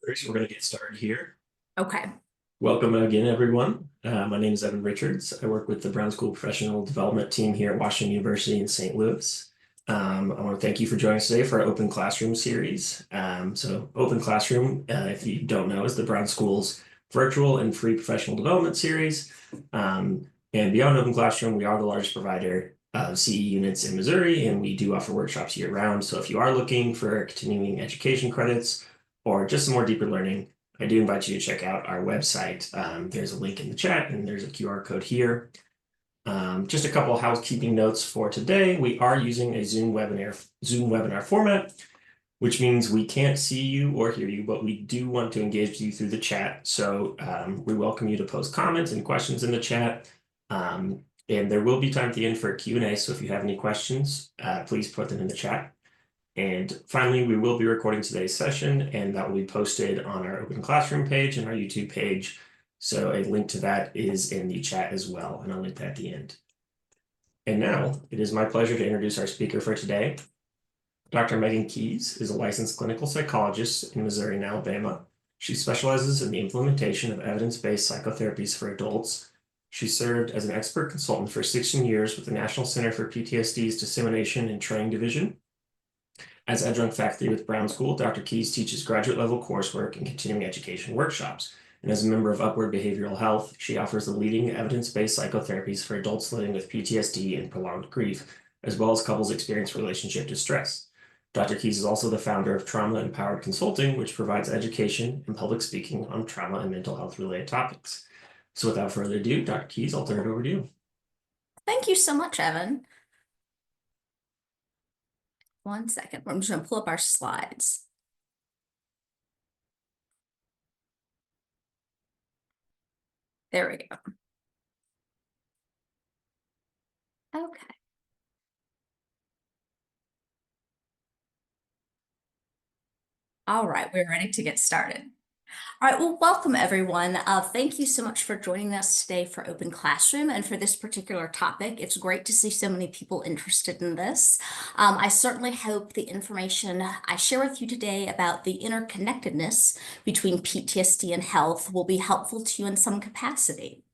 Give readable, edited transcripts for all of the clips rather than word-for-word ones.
We're going to get started here. Okay. Welcome again, everyone. My name is Evan Richards. I work with the Brown School Professional Development Team here at Washington University in St. Louis. I want to thank you for joining us today for our Open Classroom series. Open Classroom, if you don't know, is the Brown School's virtual and free professional development series. And beyond Open Classroom, we are the largest provider of CE units in Missouri, and we do offer workshops year round. So if you are looking for continuing education credits or just some more deeper learning, I do invite you to check out our website. There's a link in the chat and there's a QR code here. Just a couple of housekeeping notes for today. We are using a Zoom webinar format, which means we can't see you or hear you, but we do want to engage you through the chat. So we welcome you to post comments and questions in the chat. And there will be time at the end for a Q&A. So if you have any questions, please put them in the chat. And finally, we will be recording today's session, and that will be posted on our Open Classroom page and our YouTube page. So a link to that is in the chat as well, and I'll link that at the end. And now it is my pleasure to introduce our speaker for today. Dr. Megan Keys is a licensed clinical psychologist in Missouri and Alabama. She specializes in the implementation of evidence-based psychotherapies for adults. She served as an expert consultant for 16 years with the National Center for PTSD's Dissemination and Training Division. As adjunct faculty with Brown School, Dr. Keys teaches graduate-level coursework and continuing education workshops. And as a member of Upward Behavioral Health, she offers the leading evidence-based psychotherapies for adults living with PTSD and prolonged grief, as well as couples experiencing relationship distress. Dr. Keys is also the founder of Trauma Empowered Consulting, which provides education and public speaking on trauma and mental health-related topics. So without further ado, Dr. Keys, I'll turn it over to you. Thank you so much, Evan. One second. I'm just going to pull up our slides. There we go. Okay. All right, we're ready to get started. All right, well, welcome everyone. Thank you so much for joining us today for Open Classroom and for this particular topic. It's great to see so many people interested in this. I certainly hope the information I share with you today about the interconnectedness between PTSD and health will be helpful to you in some capacity.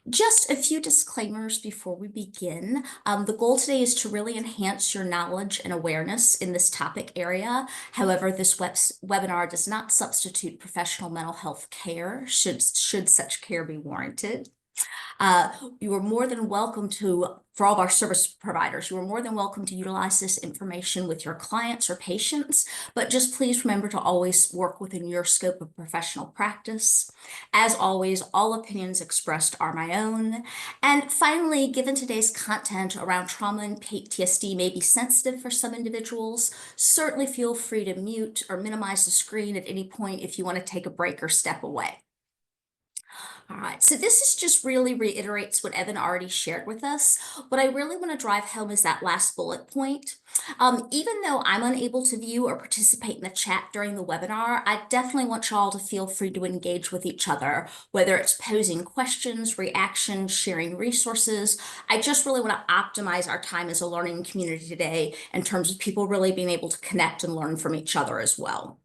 Just a few disclaimers before we begin. The goal today is to really enhance your knowledge and awareness in this topic area. However, this webinar does not substitute professional mental health care, should such care be warranted. You are more than welcome to, for all of our service providers, you are more than welcome to utilize this information with your clients or patients, but just please remember to always work within your scope of professional practice. As always, all opinions expressed are my own. And finally, given today's content around trauma and PTSD may be sensitive for some individuals, certainly feel free to mute or minimize the screen at any point if you want to take a break or step away. All right, so this is just really reiterates what Evan already shared with us. What I really want to drive home is that last bullet point. Even though I'm unable to view or participate in the chat during the webinar, I definitely want y'all to feel free to engage with each other, whether it's posing questions, reactions, sharing resources. I just really want to optimize our time as a learning community today in terms of people really being able to connect and learn from each other as well.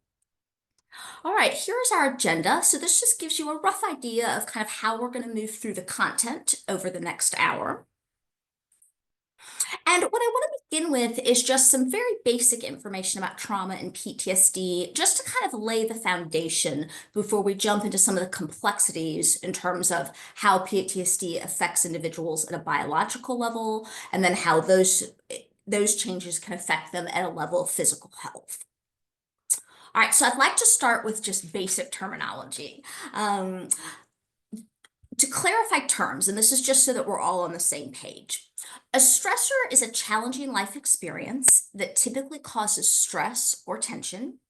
All right, here's our agenda. So this just gives you a rough idea of kind of how we're going to move through the content over the next hour. And what I want to begin with is just some very basic information about trauma and PTSD, just to kind of lay the foundation before we jump into some of the complexities in terms of how PTSD affects individuals at a biological level, and then how those changes can affect them at a level of physical health. All right, so I'd like to start with just basic terminology. To clarify terms, and this is just so that we're all on the same page. A stressor is a challenging life experience that typically causes stress or tension.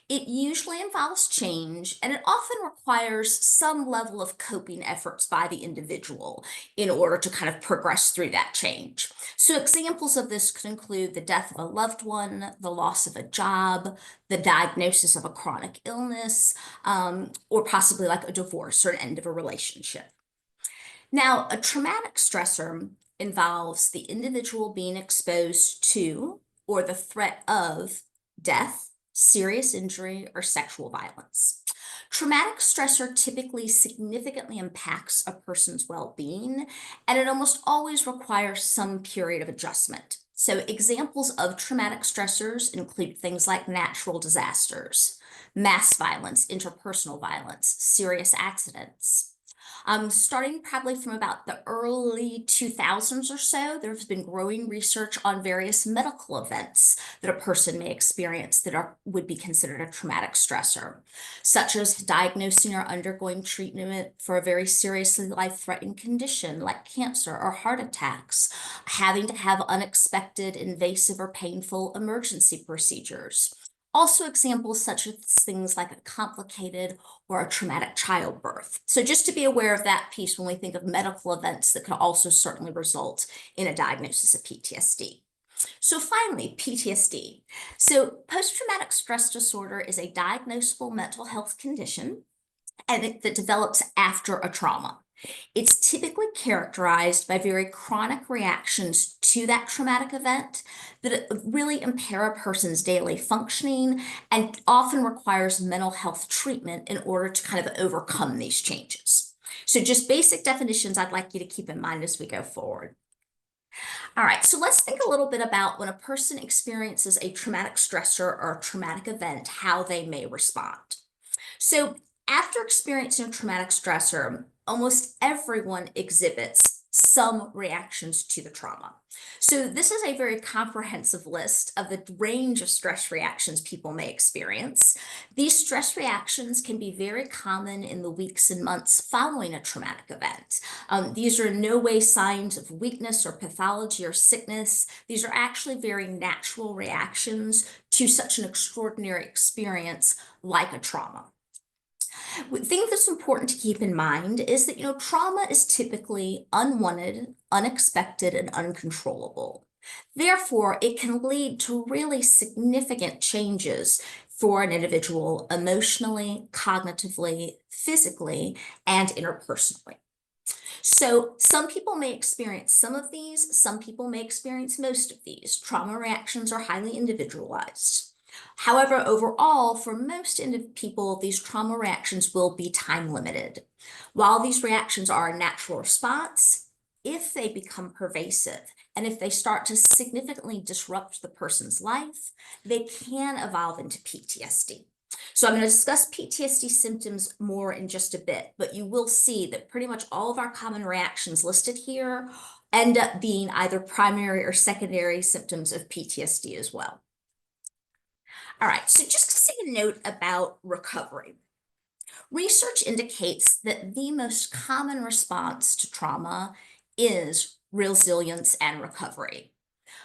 It usually involves change, and it often requires some level of coping efforts by the individual in order to kind of progress through that change. So examples of this could include the death of a loved one, the loss of a job, the diagnosis of a chronic illness, or possibly like a divorce or an end of a relationship. Now, a traumatic stressor involves the individual being exposed to or the threat of death, serious injury, or sexual violence. Traumatic stressor typically significantly impacts a person's well-being, and it almost always requires some period of adjustment. So examples of traumatic stressors include things like natural disasters, mass violence, interpersonal violence, serious accidents. Starting probably from about the early 2000s or so, there's been growing research on various medical events that a person may experience that would be considered a traumatic stressor, such as diagnosing or undergoing treatment for a very seriously life-threatening condition like cancer or heart attacks, having to have unexpected, invasive, or painful emergency procedures. Also, examples such as things like a complicated or a traumatic childbirth. So just to be aware of that piece when we think of medical events that could also certainly result in a diagnosis of PTSD. So finally, PTSD. So post-traumatic stress disorder is a diagnosable mental health condition that develops after a trauma. It's typically characterized by very chronic reactions to that traumatic event that really impair a person's daily functioning and often requires mental health treatment in order to kind of overcome these changes. So just basic definitions I'd like you to keep in mind as we go forward. All right, so let's think a little bit about when a person experiences a traumatic stressor or a traumatic event, how they may respond. So after experiencing a traumatic stressor, almost everyone exhibits some reactions to the trauma. So this is a very comprehensive list of the range of stress reactions people may experience. These stress reactions can be very common in the weeks and months following a traumatic event. These are in no way signs of weakness or pathology or sickness. These are actually very natural reactions to such an extraordinary experience like a trauma. The thing that's important to keep in mind is that, trauma is typically unwanted, unexpected, and uncontrollable. Therefore, it can lead to really significant changes for an individual emotionally, cognitively, physically, and interpersonally. So some people may experience some of these, some people may experience most of these. Trauma reactions are highly individualized. However, overall, for most people, these trauma reactions will be time limited. While these reactions are a natural response, if they become pervasive and if they start to significantly disrupt the person's life, they can evolve into PTSD. So I'm going to discuss PTSD symptoms more in just a bit, but you will see that pretty much all of our common reactions listed here end up being either primary or secondary symptoms of PTSD as well. All right, so just to say a note about recovery. Research indicates that the most common response to trauma is resilience and recovery.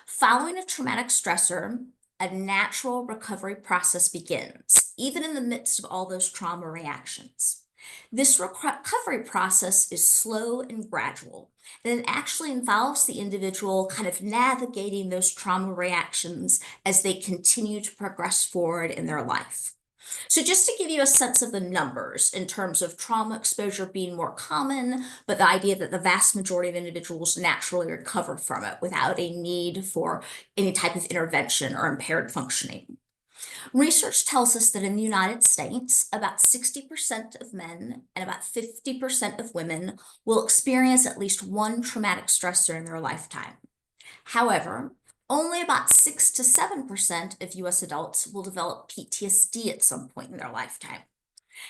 Following a traumatic stressor, a natural recovery process begins, even in the midst of all those trauma reactions. This recovery process is slow and gradual, and it actually involves the individual kind of navigating those trauma reactions as they continue to progress forward in their life. So just to give you a sense of the numbers in terms of trauma exposure being more common, but the idea that the vast majority of individuals naturally recover from it without a need for any type of intervention or impaired functioning. Research tells us that in the United States, about 60% of men and about 50% of women will experience at least one traumatic stressor in their lifetime. However, only about 6 to 7% of US adults will develop PTSD at some point in their lifetime.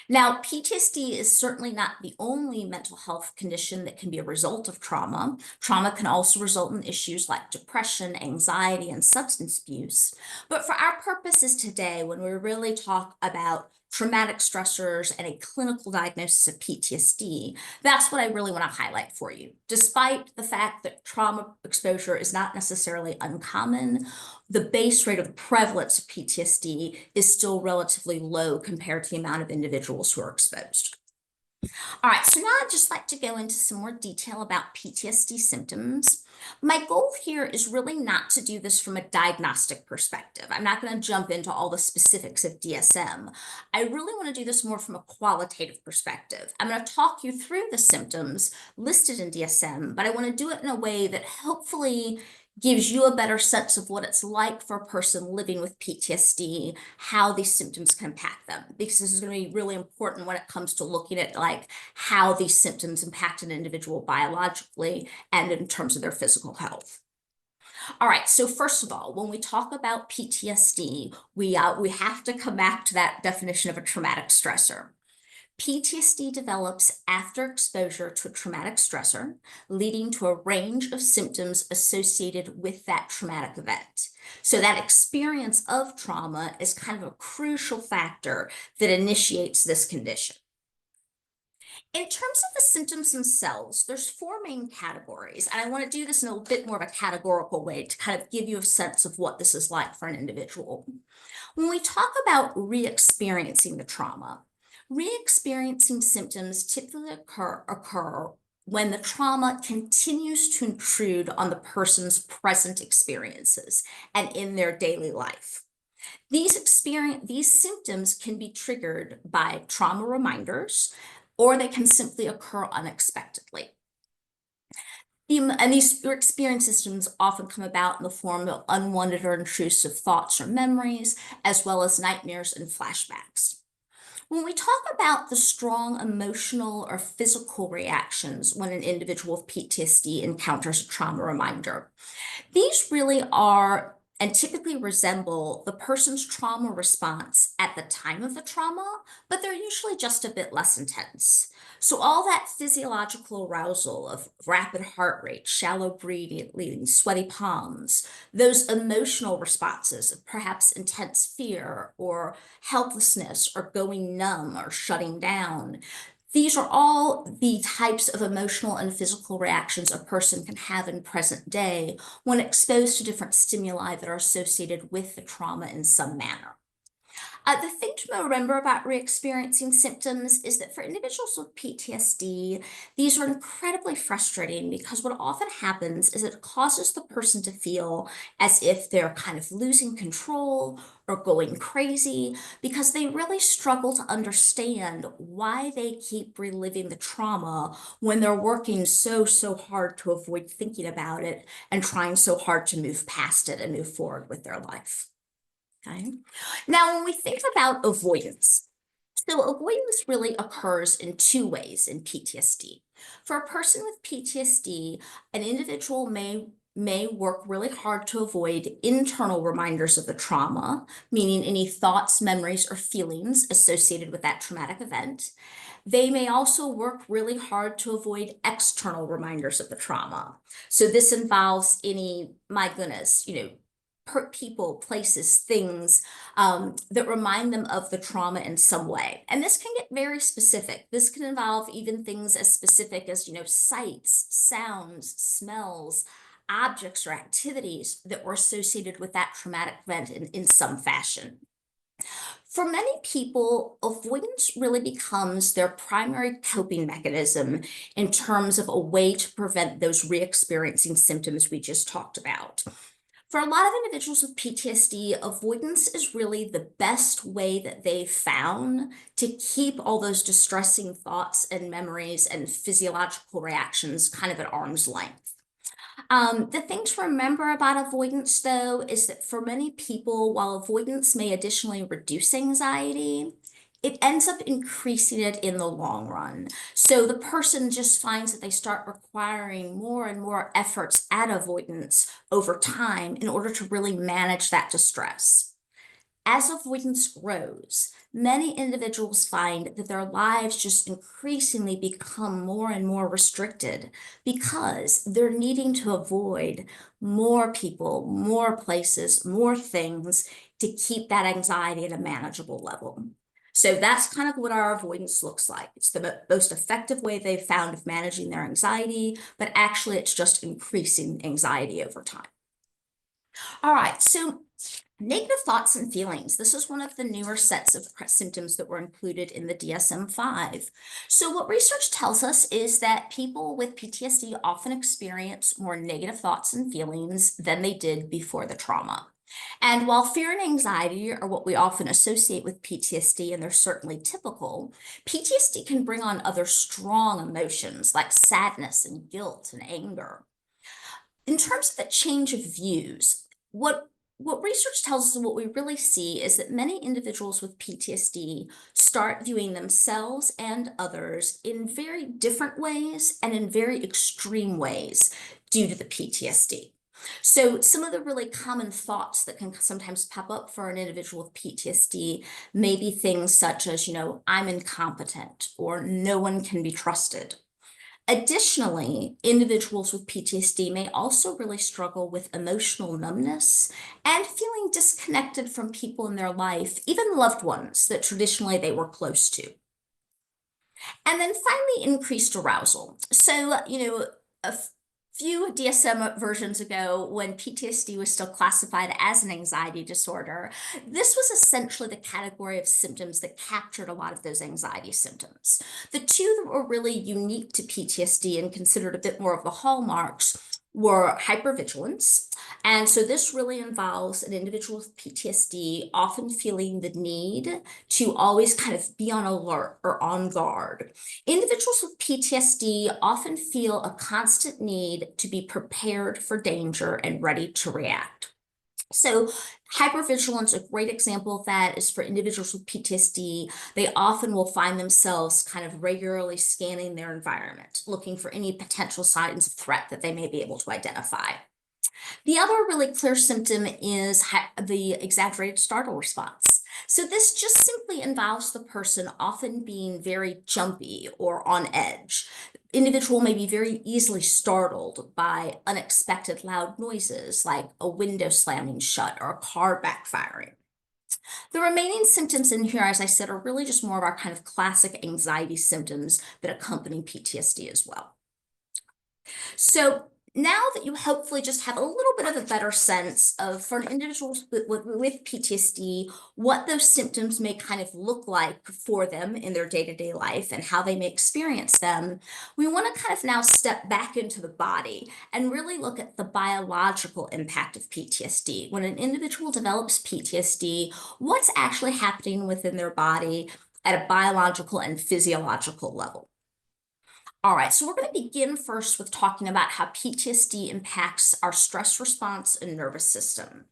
Now, PTSD is certainly not the only mental health condition that can be a result of trauma. Trauma can also result in issues like depression, anxiety, and substance abuse. But for our purposes today, when we really talk about traumatic stressors and a clinical diagnosis of PTSD, that's what I really want to highlight for you. Despite the fact that trauma exposure is not necessarily uncommon, the base rate of the prevalence of PTSD is still relatively low compared to the amount of individuals who are exposed. All right, so now I'd just like to go into some more detail about PTSD symptoms. My goal here is really not to do this from a diagnostic perspective. I'm not going to jump into all the specifics of DSM. I really want to do this more from a qualitative perspective. I'm going to talk you through the symptoms listed in DSM, but I want to do it in a way that hopefully gives you a better sense of what it's like for a person living with PTSD, how these symptoms can impact them, because this is going to be really important when it comes to looking at like how these symptoms impact an individual biologically and in terms of their physical health. All right, so first of all, when we talk about PTSD, we have to come back to that definition of a traumatic stressor. PTSD develops after exposure to a traumatic stressor, leading to a range of symptoms associated with that traumatic event. So that experience of trauma is kind of a crucial factor that initiates this condition. In terms of the symptoms themselves, there's four main categories, and I want to do this in a bit more of a categorical way to kind of give you a sense of what this is like for an individual. When we talk about re-experiencing the trauma, re-experiencing symptoms typically occur when the trauma continues to intrude on the person's present experiences and in their daily life. These symptoms can be triggered by trauma reminders, or they can simply occur unexpectedly. And these experience systems often come about in the form of unwanted or intrusive thoughts or memories, as well as nightmares and flashbacks. When we talk about the strong emotional or physical reactions when an individual with PTSD encounters a trauma reminder, these really are and typically resemble the person's trauma response at the time of the trauma, but they're usually just a bit less intense. So all that physiological arousal of rapid heart rate, shallow breathing, sweaty palms, those emotional responses of perhaps intense fear or helplessness or going numb or shutting down, these are all the types of emotional and physical reactions a person can have in present day when exposed to different stimuli that are associated with the trauma in some manner. The thing to remember about re-experiencing symptoms is that for individuals with PTSD, these are incredibly frustrating because what often happens is it causes the person to feel as if they're kind of losing control or going crazy because they really struggle to understand why they keep reliving the trauma when they're working so hard to avoid thinking about it and trying so hard to move past it and move forward with their life. Okay. Now, when we think about avoidance, so avoidance really occurs in two ways in PTSD. For a person with PTSD, an individual may work really hard to avoid internal reminders of the trauma, meaning any thoughts, memories, or feelings associated with that traumatic event. They may also work really hard to avoid external reminders of the trauma. So this involves any, my goodness, people, places, things that remind them of the trauma in some way. And this can get very specific. This can involve even things as specific as, sights, sounds, smells, objects, or activities that were associated with that traumatic event in some fashion. For many people, avoidance really becomes their primary coping mechanism in terms of a way to prevent those re-experiencing symptoms we just talked about. For a lot of individuals with PTSD, avoidance is really the best way that they've found to keep all those distressing thoughts and memories and physiological reactions kind of at arm's length. The thing to remember about avoidance, though, is that for many people, while avoidance may additionally reduce anxiety, it ends up increasing it in the long run. So the person just finds that they start requiring more and more efforts at avoidance over time in order to really manage that distress. As avoidance grows, many individuals find that their lives just increasingly become more and more restricted because they're needing to avoid more people, more places, more things to keep that anxiety at a manageable level. So that's kind of what our avoidance looks like. It's the most effective way they've found of managing their anxiety, but actually it's just increasing anxiety over time. All right, so negative thoughts and feelings. This is one of the newer sets of symptoms that were included in the DSM-5. So what research tells us is that people with PTSD often experience more negative thoughts and feelings than they did before the trauma. And while fear and anxiety are what we often associate with PTSD, and they're certainly typical, PTSD can bring on other strong emotions like sadness and guilt and anger. in terms of the change of views, what research tells us and what we really see is that many individuals with PTSD start viewing themselves and others in very different ways and in very extreme ways due to the PTSD. So some of the really common thoughts that can sometimes pop up for an individual with PTSD may be things such as, I'm incompetent or no one can be trusted. Additionally, individuals with PTSD may also really struggle with emotional numbness and feeling disconnected from people in their life, even loved ones that traditionally they were close to. And then finally, increased arousal. So, a few DSM versions ago, when PTSD was still classified as an anxiety disorder, this was essentially the category of symptoms that captured a lot of those anxiety symptoms. The two that were really unique to PTSD and considered a bit more of the hallmarks were hypervigilance. And so this really involves an individual with PTSD often feeling the need to always kind of be on alert or on guard. Individuals with PTSD often feel a constant need to be prepared for danger and ready to react. So hypervigilance, a great example of that is for individuals with PTSD. They often will find themselves kind of regularly scanning their environment, looking for any potential signs of threat that they may be able to identify. The other really clear symptom is the exaggerated startle response. So this just simply involves the person often being very jumpy or on edge. Individual may be very easily startled by unexpected loud noises like a window slamming shut or a car backfiring. The remaining symptoms in here, as I said, are really just more of our kind of classic anxiety symptoms that accompany PTSD as well. So now that you hopefully just have a little bit of a better sense of, for an individual with PTSD, what those symptoms may kind of look like for them in their day-to-day life and how they may experience them, we want to kind of now step back into the body and really look at the biological impact of PTSD. When an individual develops PTSD, what's actually happening within their body at a biological and physiological level? All right, so we're going to begin first with talking about how PTSD impacts our stress response and nervous system.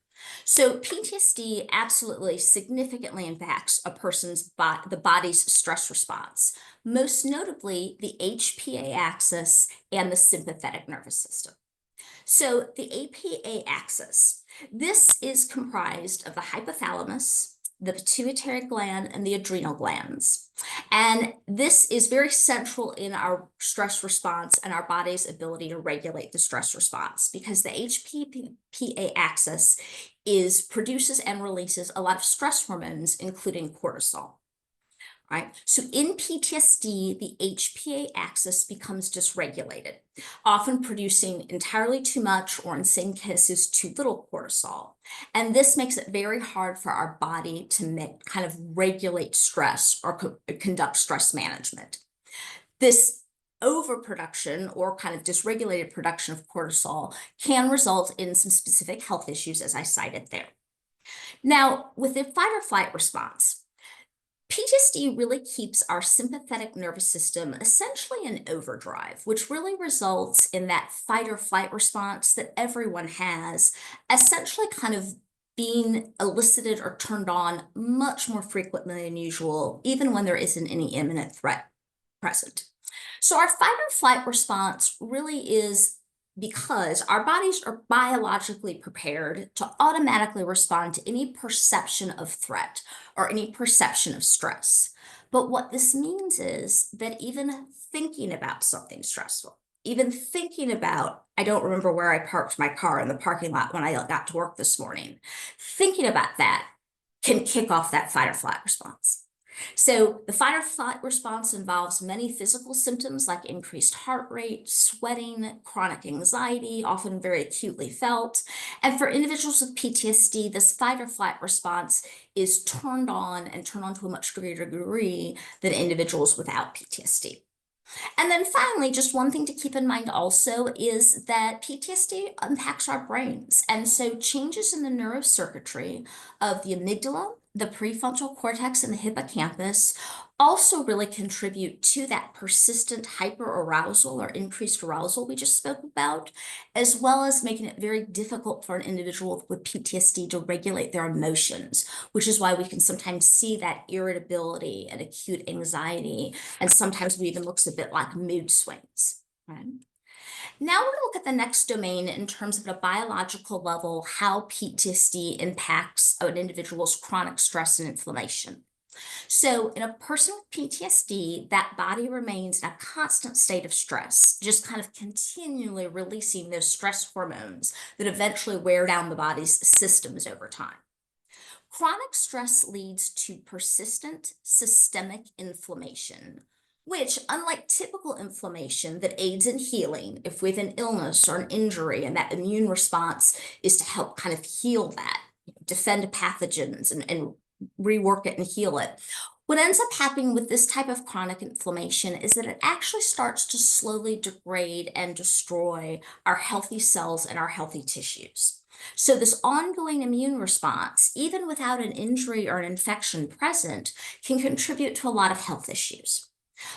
So PTSD absolutely significantly impacts a person's the body's stress response, most notably the HPA axis and the sympathetic nervous system. So the APA axis, this is comprised of the hypothalamus, the pituitary gland, and the adrenal glands. And this is very central in our stress response and our body's ability to regulate the stress response because the HPA axis produces and releases a lot of stress hormones, including cortisol. Right? So in PTSD, the HPA axis becomes dysregulated, often producing entirely too much or in some cases too little cortisol. And this makes it very hard for our body to kind of regulate stress or conduct stress management. This overproduction or kind of dysregulated production of cortisol can result in some specific health issues, as I cited there. Now, with the fight or flight response, PTSD really keeps our sympathetic nervous system essentially in overdrive, which really results in that fight or flight response that everyone has, essentially kind of being elicited or turned on much more frequently than usual, even when there isn't any imminent threat present. So our fight or flight response really is because our bodies are biologically prepared to automatically respond to any perception of threat or any perception of stress. But what this means is that even thinking about something stressful, even thinking about, I don't remember where I parked my car in the parking lot when I got to work this morning, thinking about that can kick off that fight or flight response. So the fight or flight response involves many physical symptoms like increased heart rate, sweating, chronic anxiety, often very acutely felt. And for individuals with PTSD, this fight or flight response is turned on and turned on to a much greater degree than individuals without PTSD. And then finally, just one thing to keep in mind also is that PTSD impacts our brains. And so changes in the neurocircuitry of the amygdala, the prefrontal cortex and the hippocampus also really contribute to that persistent hyperarousal or increased arousal we just spoke about, as well as making it very difficult for an individual with PTSD to regulate their emotions, which is why we can sometimes see that irritability and acute anxiety, and sometimes it even looks a bit like mood swings. Right? Now we're going to look at the next domain in terms of at a biological level, how PTSD impacts an individual's chronic stress and inflammation. So in a person with PTSD, that body remains in a constant state of stress, just kind of continually releasing those stress hormones that eventually wear down the body's systems over time. Chronic stress leads to persistent systemic inflammation, which, unlike typical inflammation that aids in healing, if we have an illness or an injury, and that immune response is to help kind of heal that, defend pathogens and rework it and heal it. What ends up happening with this type of chronic inflammation is that it actually starts to slowly degrade and destroy our healthy cells and our healthy tissues. So this ongoing immune response, even without an injury or an infection present, can contribute to a lot of health issues.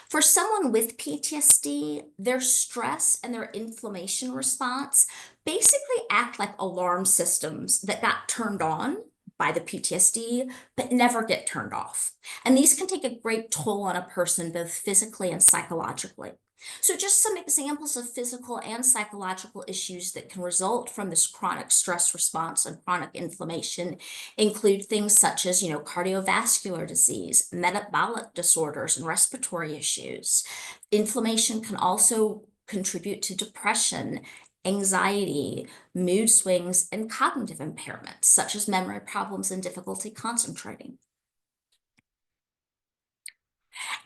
For someone with PTSD, their stress and their inflammation response basically act like alarm systems that got turned on by the PTSD, but never get turned off. And these can take a great toll on a person, both physically and psychologically. So just some examples of physical and psychological issues that can result from this chronic stress response and chronic inflammation include things such as, cardiovascular disease, metabolic disorders, and respiratory issues. Inflammation can also contribute to depression, anxiety, mood swings, and cognitive impairments, such as memory problems and difficulty concentrating.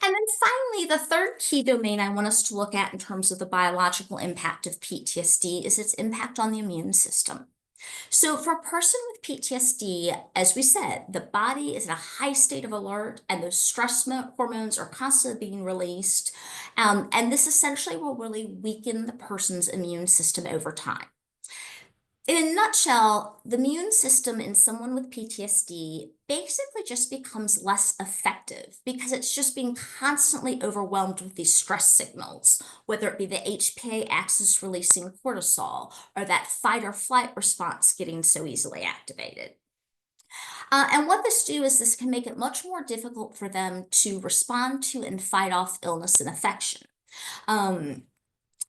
And then finally, the third key domain I want us to look at in terms of the biological impact of PTSD is its impact on the immune system. So for a person with PTSD, as we said, the body is in a high state of alert and those stress hormones are constantly being released. And this essentially will really weaken the person's immune system over time. In a nutshell, the immune system in someone with PTSD basically just becomes less effective because it's just being constantly overwhelmed with these stress signals, whether it be the HPA axis releasing cortisol or that fight or flight response getting so easily activated. And what this can make it much more difficult for them to respond to and fight off illness and infection. Um,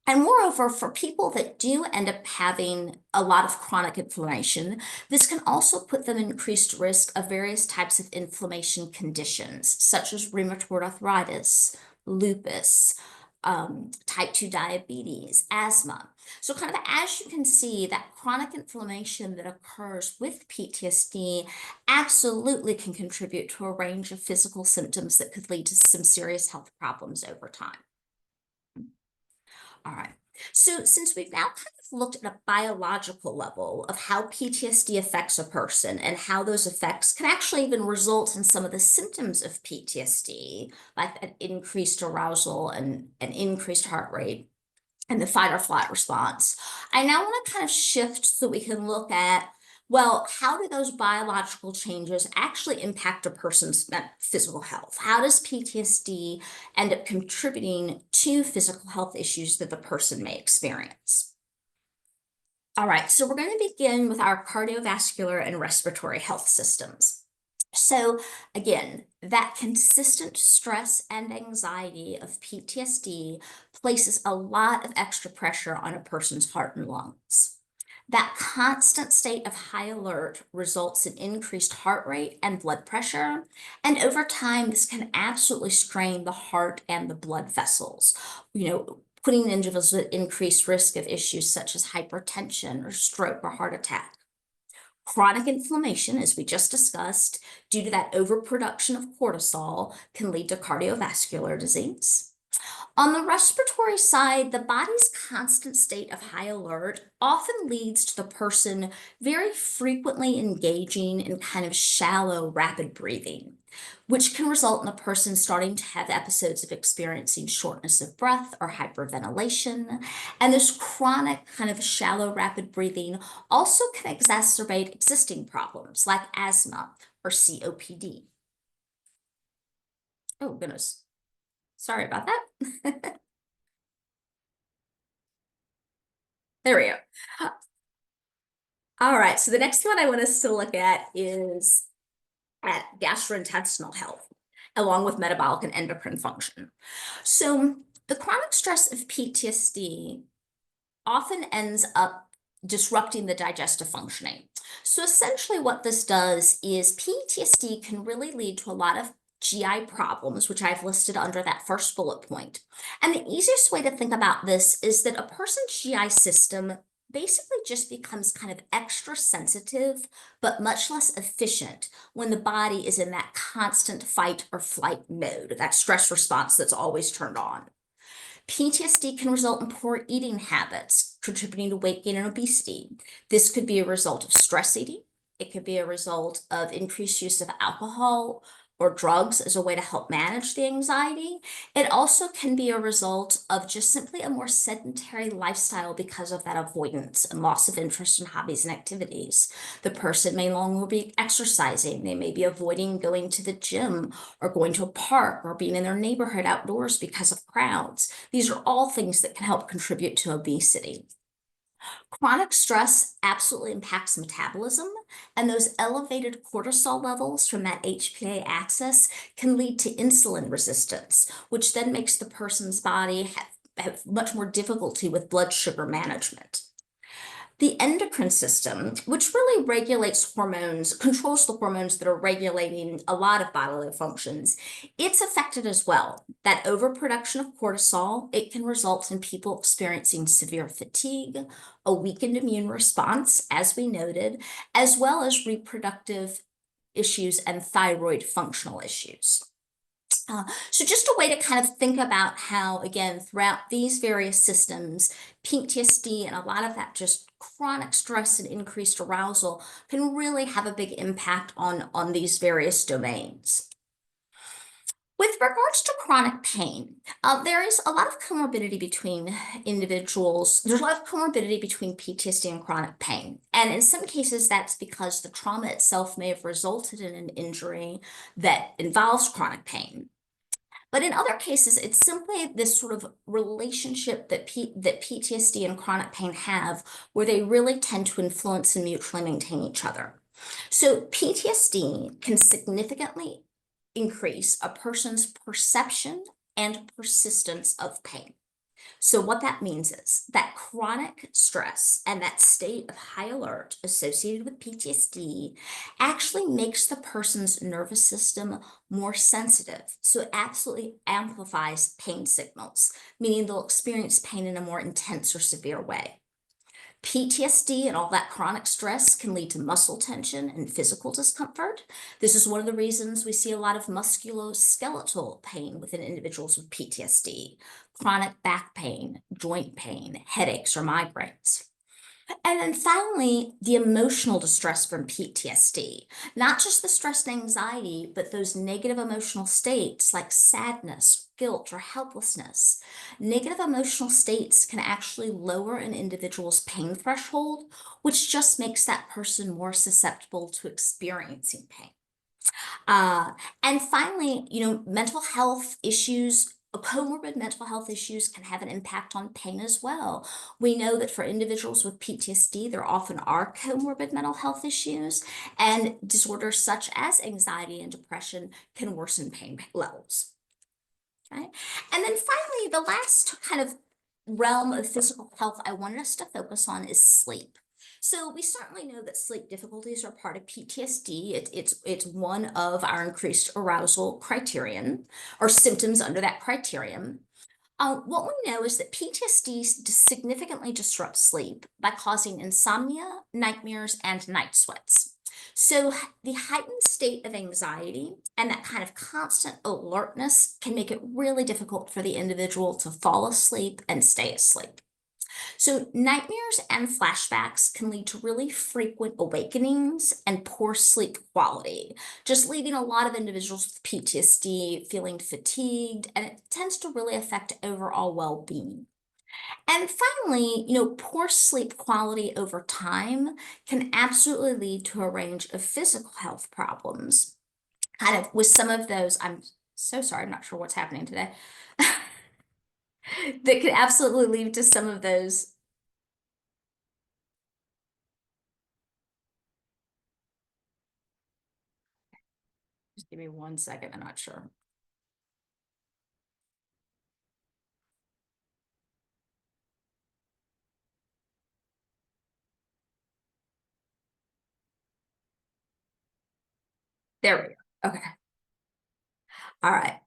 and moreover, for people that do end up having a lot of chronic inflammation, this can also put them in increased risk of various types of inflammation conditions, such as rheumatoid arthritis, lupus, type 2 diabetes, asthma. So kind of as you can see, that chronic inflammation that occurs with PTSD absolutely can contribute to a range of physical symptoms that could lead to some serious health problems over time. All right. So since we've now kind of looked at a biological level of how PTSD affects a person and how those effects can actually even result in some of the symptoms of PTSD, like an increased arousal and an increased heart rate and the fight or flight response, I now want to kind of shift so we can look at, well, how do those biological changes actually impact a person's physical health? How does PTSD end up contributing to physical health issues that the person may experience? All right, so we're going to begin with our cardiovascular and respiratory health systems. So again, that consistent stress and anxiety of PTSD places a lot of extra pressure on a person's heart and lungs. That constant state of high alert results in increased heart rate and blood pressure. And over time, this can absolutely strain the heart and the blood vessels, putting individuals at increased risk of issues such as hypertension or stroke or heart attack. Chronic inflammation, as we just discussed, due to that overproduction of cortisol, can lead to cardiovascular disease. On the respiratory side, the body's constant state of high alert often leads to the person very frequently engaging in kind of shallow, rapid breathing, which can result in the person starting to have episodes of experiencing shortness of breath or hyperventilation. And this chronic kind of shallow, rapid breathing also can exacerbate existing problems like asthma, or COPD. Oh, goodness. Sorry about that. There we go. All right, so the next one I want us to look at is at gastrointestinal health, along with metabolic and endocrine function. So the chronic stress of PTSD often ends up disrupting the digestive functioning. So essentially what this does is PTSD can really lead to a lot of GI problems, which I've listed under that first bullet point. And the easiest way to think about this is that a person's GI system basically just becomes kind of extra sensitive, but much less efficient when the body is in that constant fight or flight mode, that stress response that's always turned on. PTSD can result in poor eating habits, contributing to weight gain and obesity. This could be a result of stress eating. It could be a result of increased use of alcohol or drugs as a way to help manage the anxiety. It also can be a result of just simply a more sedentary lifestyle because of that avoidance and loss of interest in hobbies and activities. The person may no longer be exercising. They may be avoiding going to the gym or going to a park or being in their neighborhood outdoors because of crowds. These are all things that can help contribute to obesity. Chronic stress absolutely impacts metabolism, and those elevated cortisol levels from that HPA axis can lead to insulin resistance, which then makes the person's body have much more difficulty with blood sugar management. The endocrine system, which really regulates hormones, controls the hormones that are regulating a lot of bodily functions, it's affected as well. That overproduction of cortisol, it can result in people experiencing severe fatigue, a weakened immune response, as we noted, as well as reproductive issues and thyroid functional issues. So just a way to kind of think about how, again, throughout these various systems, PTSD and a lot of that just chronic stress and increased arousal can really have a big impact on these various domains. With regards to chronic pain, there is a lot of comorbidity between individuals. There's a lot of comorbidity between PTSD and chronic pain. And in some cases, that's because the trauma itself may have resulted in an injury that involves chronic pain. But in other cases, it's simply this sort of relationship that PTSD and chronic pain have, where they really tend to influence and mutually maintain each other. So PTSD can significantly increase a person's perception and persistence of pain. So what that means is that chronic stress and that state of high alert associated with PTSD actually makes the person's nervous system more sensitive. So it absolutely amplifies pain signals, meaning they'll experience pain in a more intense or severe way. PTSD and all that chronic stress can lead to muscle tension and physical discomfort. This is one of the reasons we see a lot of musculoskeletal pain within individuals with PTSD, chronic back pain, joint pain, headaches, or migraines. And then finally, the emotional distress from PTSD, not just the stress and anxiety, but those negative emotional states like sadness, guilt, or helplessness. Negative emotional states can actually lower an individual's pain threshold, which just makes that person more susceptible to experiencing pain. Uh, and finally, mental health issues, comorbid mental health issues can have an impact on pain as well. We know that for individuals with PTSD, there often are comorbid mental health issues, and disorders such as anxiety and depression can worsen pain levels. Okay? And then finally, the last kind of realm of physical health I wanted us to focus on is sleep. So we certainly know that sleep difficulties are part of PTSD. It's one of our increased arousal criterion or symptoms under that criterion. What we know is that PTSD significantly disrupts sleep by causing insomnia, nightmares, and night sweats. So the heightened state of anxiety and that kind of constant alertness can make it really difficult for the individual to fall asleep and stay asleep. So nightmares and flashbacks can lead to really frequent awakenings and poor sleep quality, just leaving a lot of individuals with PTSD feeling fatigued, and it tends to really affect overall well-being. And finally, poor sleep quality over time can absolutely lead to a range of physical health problems. Kind of with some of those, I'm so sorry, I'm not sure what's happening today, that could absolutely lead to some of those. Just give me 1 second, I'm not sure. There we go. Okay. All right.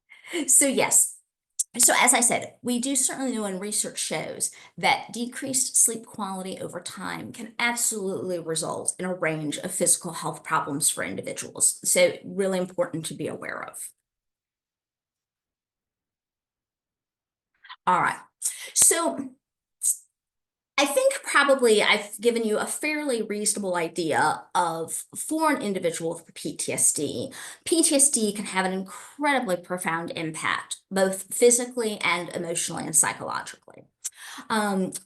So yes. So as I said, we do certainly know and research shows that decreased sleep quality over time can absolutely result in a range of physical health problems for individuals. So really important to be aware of. All right. So I think probably I've given you a fairly reasonable idea of for an individual with PTSD. PTSD can have an incredibly profound impact, both physically and emotionally and psychologically.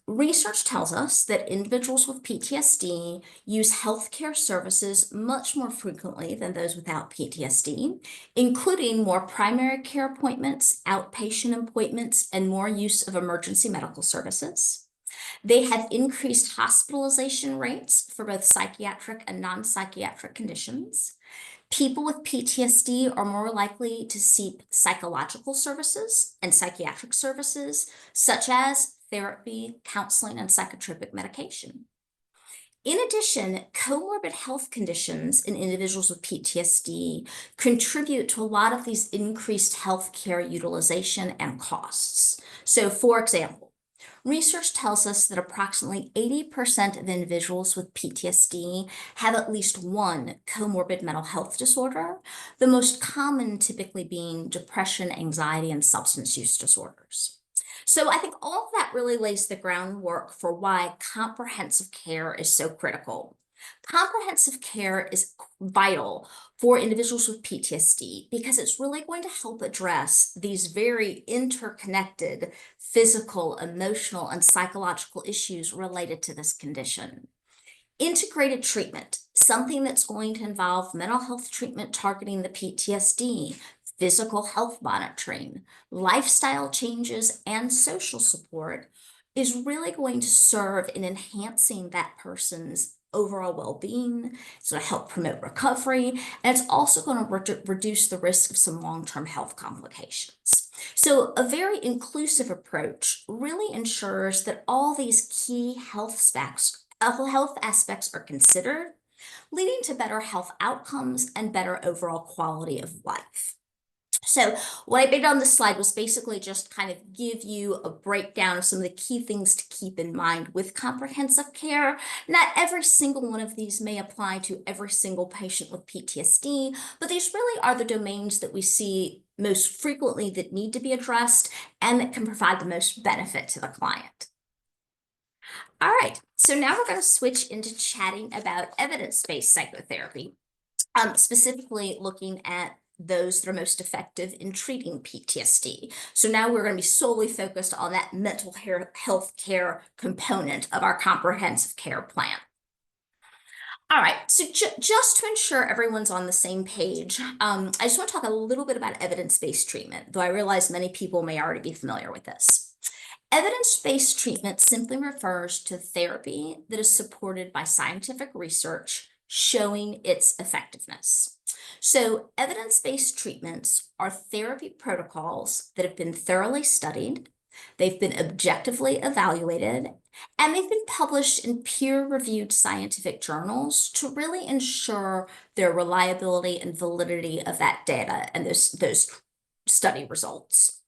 Research tells us that individuals with PTSD use healthcare services much more frequently than those without PTSD, including more primary care appointments, outpatient appointments, and more use of emergency medical services. They have increased hospitalization rates for both psychiatric and non-psychiatric conditions. People with PTSD are more likely to seek psychological services and psychiatric services, such as therapy, counseling, and psychotropic medication. In addition, comorbid health conditions in individuals with PTSD contribute to a lot of these increased healthcare utilization and costs. So, for example, research tells us that approximately 80% of individuals with PTSD have at least one comorbid mental health disorder, the most common typically being depression, anxiety, and substance use disorders. So I think all of that really lays the groundwork for why comprehensive care is so critical. Comprehensive care is vital for individuals with PTSD because it's really going to help address these very interconnected physical, emotional, and psychological issues related to this condition. Integrated treatment, something that's going to involve mental health treatment targeting the PTSD, physical health monitoring, lifestyle changes, and social support, is really going to serve in enhancing that person's overall well-being. It's going to help promote recovery, and it's also going to reduce the risk of some long-term health complications. So a very inclusive approach really ensures that all these key health aspects are considered, leading to better health outcomes and better overall quality of life. So what I did on this slide was basically just kind of give you a breakdown of some of the key things to keep in mind with comprehensive care. Not every single one of these may apply to every single patient with PTSD, but these really are the domains that we see most frequently that need to be addressed and that can provide the most benefit to the client. All right, so now we're going to switch into chatting about evidence-based psychotherapy, specifically looking at those that are most effective in treating PTSD. So now we're going to be solely focused on that mental health care component of our comprehensive care plan. All right, so just to ensure everyone's on the same page, I just want to talk a little bit about evidence-based treatment, though I realize many people may already be familiar with this. Evidence-based treatment simply refers to therapy that is supported by scientific research showing its effectiveness. So evidence-based treatments are therapy protocols that have been thoroughly studied, they've been objectively evaluated, and they've been published in peer-reviewed scientific journals to really ensure their reliability and validity of that data and those study results.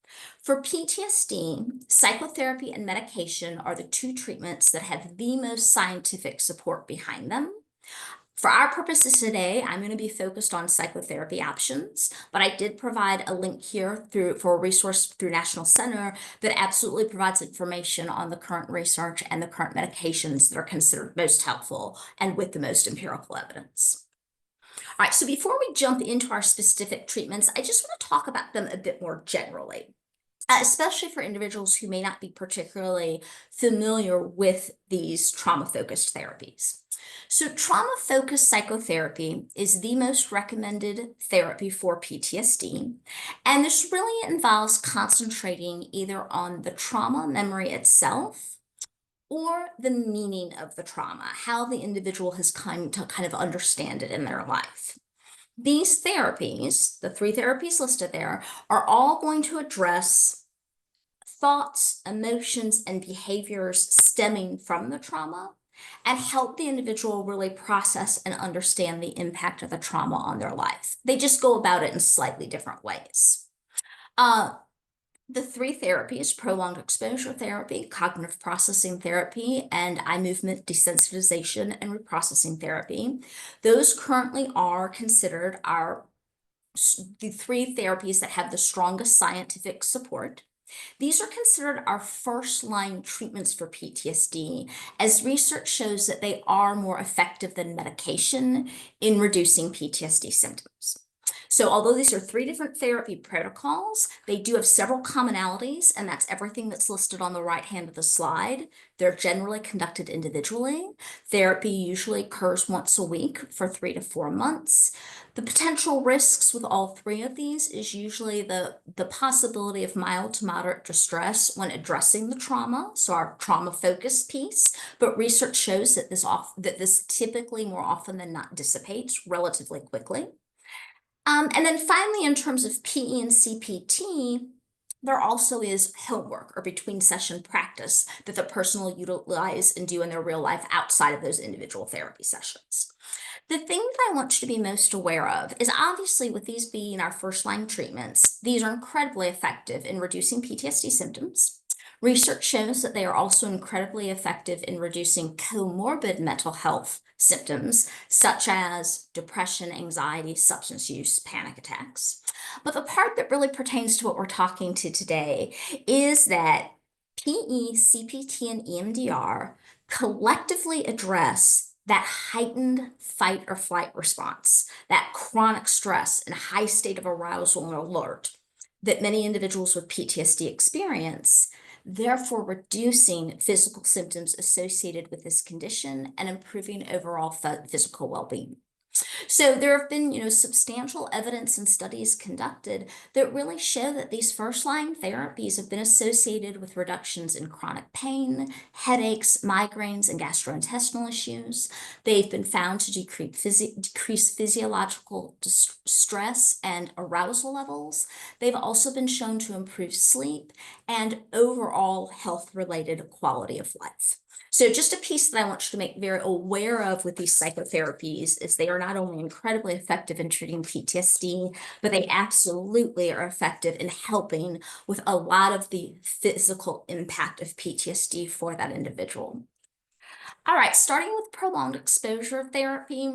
For PTSD, psychotherapy and medication are the two treatments that have the most scientific support behind them. For our purposes today, I'm going to be focused on psychotherapy options, but I did provide a link here for a resource through National Center that absolutely provides information on the current research and the current medications that are considered most helpful and with the most empirical evidence. All right, so before we jump into our specific treatments, I just want to talk about them a bit more generally. especially for individuals who may not be particularly familiar with these trauma-focused therapies. So trauma-focused psychotherapy is the most recommended therapy for PTSD, and this really involves concentrating either on the trauma memory itself or the meaning of the trauma, how the individual has come to kind of understand it in their life. These therapies, the three therapies listed there, are all going to address thoughts, emotions, and behaviors stemming from the trauma and help the individual really process and understand the impact of the trauma on their life. They just go about it in slightly different ways. Uh, the three therapies, prolonged exposure therapy, cognitive processing therapy, and eye movement desensitization and reprocessing therapy, those currently are considered the three therapies that have the strongest scientific support. These are considered our first-line treatments for PTSD, as research shows that they are more effective than medication in reducing PTSD symptoms. So although these are three different therapy protocols, they do have several commonalities, and that's everything that's listed on the right hand of the slide. They're generally conducted individually. Therapy usually occurs once a week for 3 to 4 months. The potential risks with all three of these is usually the possibility of mild to moderate distress when addressing the trauma, so our trauma-focused piece, but research shows that this typically more often than not dissipates relatively quickly. And then finally, in terms of PE and CPT, there also is homework or between session practice that the person will utilize and do in their real life outside of those individual therapy sessions. The thing that I want you to be most aware of is obviously with these being our first line treatments, these are incredibly effective in reducing PTSD symptoms. Research shows that they are also incredibly effective in reducing comorbid mental health symptoms, such as depression, anxiety, substance use, panic attacks. But the part that really pertains to what we're talking to today is that PE, CPT, and EMDR collectively address that heightened fight or flight response, that chronic stress and high state of arousal and alert that many individuals with PTSD experience, therefore reducing physical symptoms associated with this condition and improving overall physical well-being. So there have been, substantial evidence and studies conducted that really show that these first-line therapies have been associated with reductions in chronic pain, headaches, migraines, and gastrointestinal issues. They've been found to decrease physiological stress and arousal levels. They've also been shown to improve sleep and overall health-related quality of life. So just a piece that I want you to make very aware of with these psychotherapies is they are not only incredibly effective in treating PTSD, but they absolutely are effective in helping with a lot of the physical impact of PTSD for that individual. All right, starting with prolonged exposure therapy,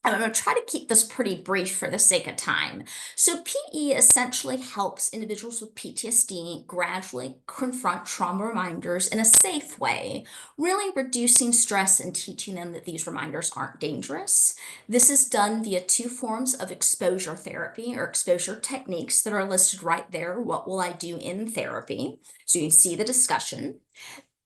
I'm going to try to keep this pretty brief for the sake of time. So PE essentially helps individuals with PTSD gradually confront trauma reminders in a safe way, really reducing stress and teaching them that these reminders aren't dangerous. This is done via two forms of exposure therapy or exposure techniques that are listed right there. What will I do in therapy? So you can see the discussion.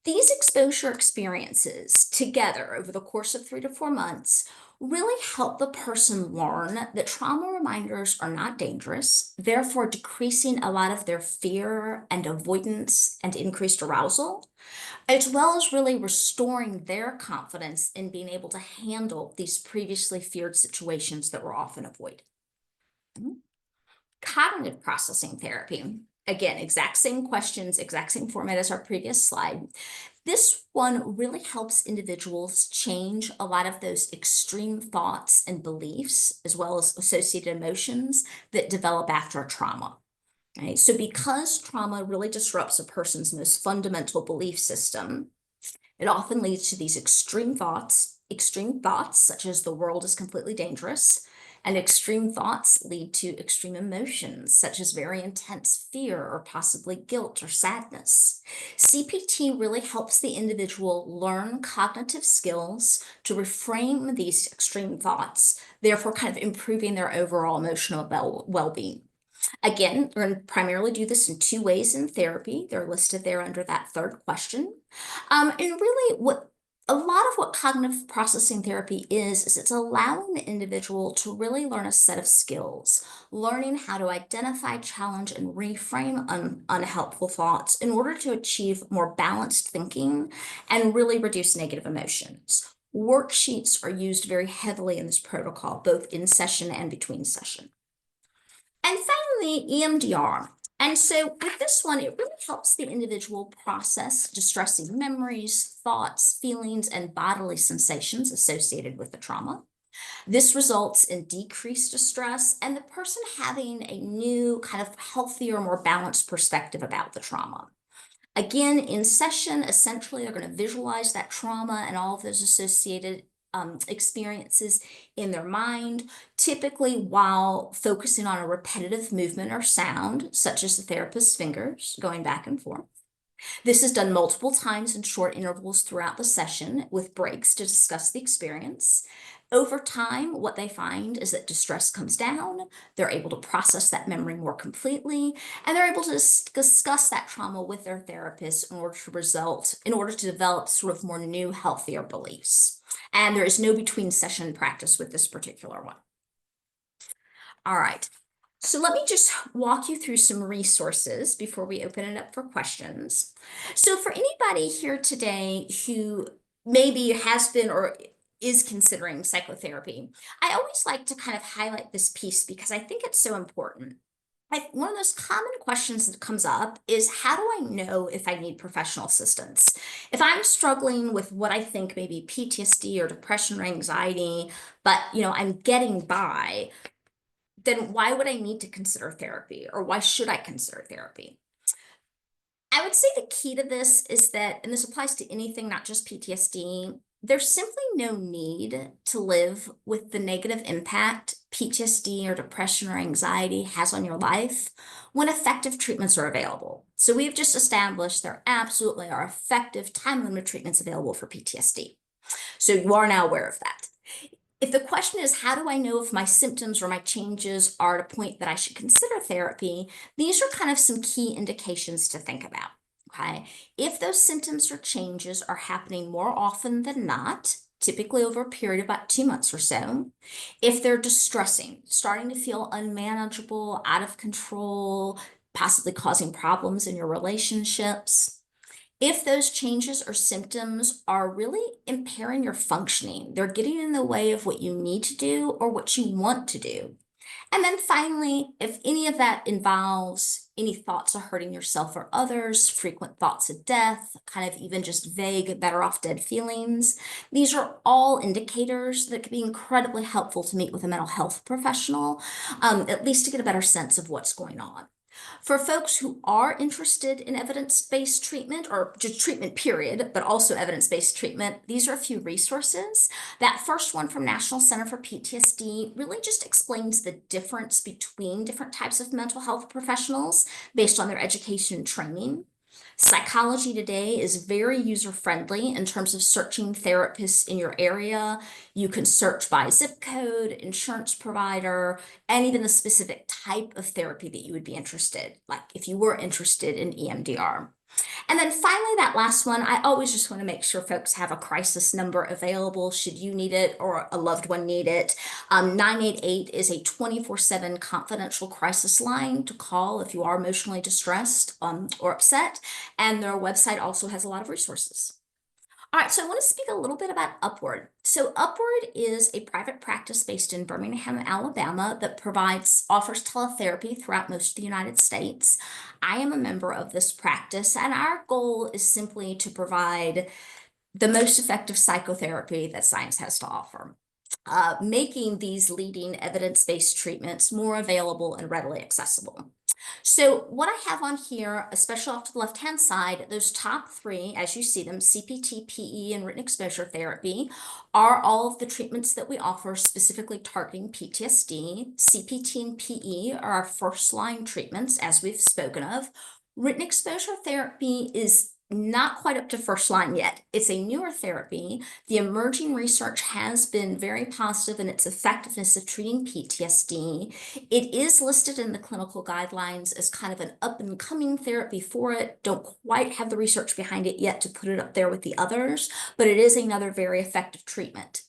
These exposure experiences together over the course of 3 to 4 months really help the person learn that trauma reminders are not dangerous, therefore decreasing a lot of their fear and avoidance and increased arousal, as well as really restoring their confidence in being able to handle these previously feared situations that were often avoided. Cognitive processing therapy. Again, exact same questions, exact same format as our previous slide. This one really helps individuals change a lot of those extreme thoughts and beliefs, as well as associated emotions that develop after a trauma. Right? So because trauma really disrupts a person's most fundamental belief system, it often leads to these extreme thoughts such as the world is completely dangerous, and extreme thoughts lead to extreme emotions, such as very intense fear or possibly guilt or sadness. CPT really helps the individual learn cognitive skills to reframe these extreme thoughts, therefore kind of improving their overall emotional well-being. Again, we're going to primarily do this in two ways in therapy. They're listed there under that third question. And really, what a lot of what cognitive processing therapy is it's allowing the individual to really learn a set of skills, learning how to identify, challenge, and reframe unhelpful thoughts in order to achieve more balanced thinking and really reduce negative emotions. Worksheets are used very heavily in this protocol, both in session and between session. And finally, EMDR. And so with this one, it really helps the individual process distressing memories, thoughts, feelings, and bodily sensations associated with the trauma. This results in decreased distress and the person having a new, kind of healthier, more balanced perspective about the trauma. Again, in session, essentially, they're going to visualize that trauma and all of those associated experiences in their mind, typically while focusing on a repetitive movement or sound, such as the therapist's fingers going back and forth. This is done multiple times in short intervals throughout the session with breaks to discuss the experience. Over time, what they find is that distress comes down, they're able to process that memory more completely, and they're able to discuss that trauma with their therapist in order to develop sort of more new, healthier beliefs. And there is no between session practice with this particular one. All right. So let me just walk you through some resources before we open it up for questions. So for anybody here today who maybe has been or is considering psychotherapy, I always like to kind of highlight this piece because I think it's so important. One of those common questions that comes up is, how do I know if I need professional assistance? If I'm struggling with what I think may be PTSD or depression or anxiety, but I'm getting by, then why would I need to consider therapy, or why should I consider therapy? I would say the key to this is that, and this applies to anything, not just PTSD, there's simply no need to live with the negative impact PTSD or depression or anxiety has on your life when effective treatments are available. So we've just established there absolutely are effective time-limited treatments available for PTSD. So you are now aware of that. If the question is, how do I know if my symptoms or my changes are at a point that I should consider therapy? These are kind of some key indications to think about. Okay. If those symptoms or changes are happening more often than not, typically over a period of about 2 months or so, if they're distressing, starting to feel unmanageable, out of control, possibly causing problems in your relationships, if those changes or symptoms are really impairing your functioning, they're getting in the way of what you need to do or what you want to do. And then finally, if any of that involves any thoughts of hurting yourself or others, frequent thoughts of death, kind of even just vague, better off dead feelings, these are all indicators that can be incredibly helpful to meet with a mental health professional, at least to get a better sense of what's going on. For folks who are interested in evidence-based treatment, or just treatment period, but also evidence-based treatment, these are a few resources. That first one from National Center for PTSD really just explains the difference between different types of mental health professionals based on their education and training. Psychology Today is very user-friendly in terms of searching therapists in your area. You can search by zip code, insurance provider, and even the specific type of therapy that you would be interested, like if you were interested in EMDR. And then finally, that last one, I always just want to make sure folks have a crisis number available should you need it or a loved one need it. 988 is a 24/7 confidential crisis line to call if you are emotionally distressed or upset. And their website also has a lot of resources. All right, so I want to speak a little bit about Upward. So Upward is a private practice based in Birmingham, Alabama that offers teletherapy throughout most of the United States. I am a member of this practice, and our goal is simply to provide the most effective psychotherapy that science has to offer, making these leading evidence-based treatments more available and readily accessible. So what I have on here, especially off to the left-hand side, those top three, as you see them, CPT, PE, and written exposure therapy, are all of the treatments that we offer specifically targeting PTSD. CPT and PE are our first-line treatments, as we've spoken of. Written exposure therapy is not quite up to first line yet. It's a newer therapy. The emerging research has been very positive in its effectiveness of treating PTSD. It is listed in the clinical guidelines as kind of an up and coming therapy for it. Don't quite have the research behind it yet to put it up there with the others, but it is another very effective treatment.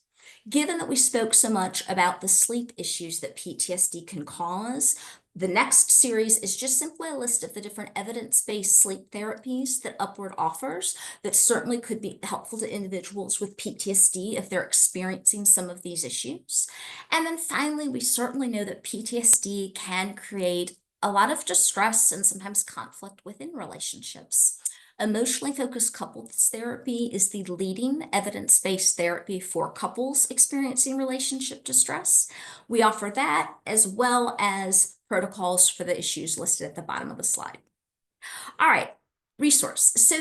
Given that we spoke so much about the sleep issues that PTSD can cause, the next series is just simply a list of the different evidence-based sleep therapies that Upward offers that certainly could be helpful to individuals with PTSD if they're experiencing some of these issues. And then finally, we certainly know that PTSD can create a lot of distress and sometimes conflict within relationships. Emotionally focused couples therapy is the leading evidence-based therapy for couples experiencing relationship distress. We offer that as well as protocols for the issues listed at the bottom of the slide. All right, resource. So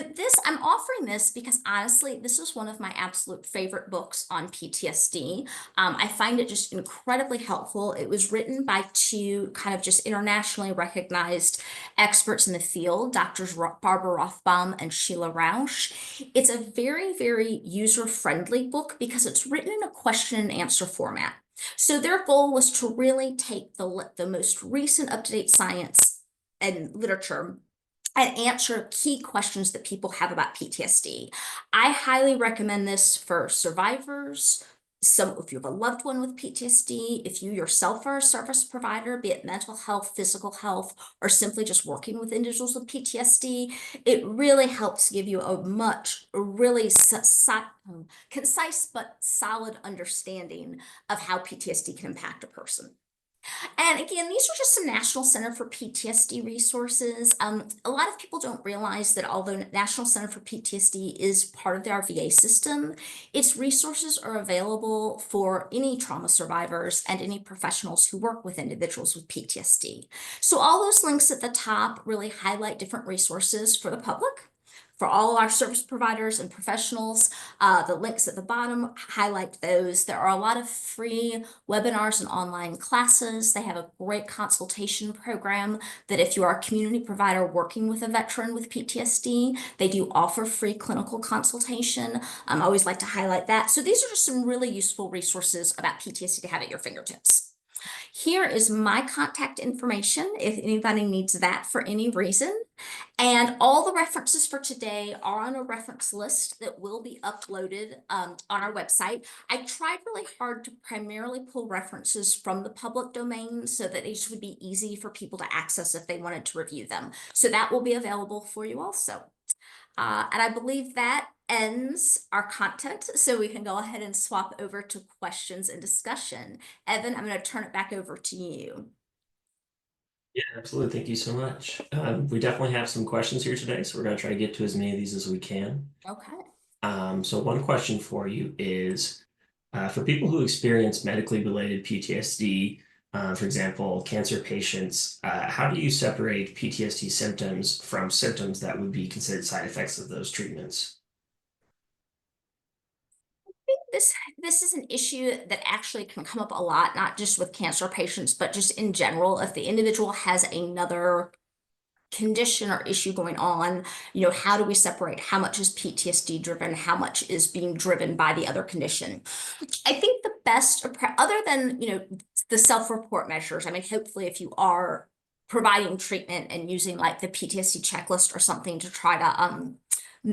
I'm offering this because honestly, this is one of my absolute favorite books on PTSD. I find it just incredibly helpful. It was written by two kind of just internationally recognized experts in the field, Doctors Barbara Rothbaum and Sheila Rausch. It's a very, very user-friendly book because it's written in a question and answer format. So their goal was to really take the most recent up-to-date science and literature and answer key questions that people have about PTSD. I highly recommend this for survivors, if you have a loved one with PTSD, if you yourself are a service provider, be it mental health, physical health, or simply just working with individuals with PTSD, it really helps give you a really concise but solid understanding of how PTSD can impact a person. And again, these are just some National Center for PTSD resources. A lot of people don't realize that although National Center for PTSD is part of our VA system, its resources are available for any trauma survivors and any professionals who work with individuals with PTSD. So all those links at the top really highlight different resources for the public, for all our service providers and professionals. The links at the bottom highlight those. There are a lot of free webinars and online classes. They have a great consultation program that if you are a community provider working with a veteran with PTSD, they do offer free clinical consultation. I always like to highlight that. So these are just some really useful resources about PTSD to have at your fingertips. Here is my contact information if anybody needs that for any reason. And all the references for today are on a reference list that will be uploaded on our website. I tried really hard to primarily pull references from the public domain so that these would be easy for people to access if they wanted to review them. So that will be available for you also. And I believe that ends our content, so we can go ahead and swap over to questions and discussion. Evan, I'm going to turn it back over to you. Yeah, absolutely. Thank you so much. We definitely have some questions here today, so we're going to try to get to as many of these as we can. Okay. So one question for you is, for people who experience medically related PTSD, for example, cancer patients, how do you separate PTSD symptoms from symptoms that would be considered side effects of those treatments? This is an issue that actually can come up a lot, not just with cancer patients, but just in general. If the individual has another condition or issue going on, how do we separate how much is PTSD driven, how much is being driven by the other condition? I think the best, other than, the self-report measures, I mean, hopefully if you are providing treatment and using like the PTSD checklist or something to try to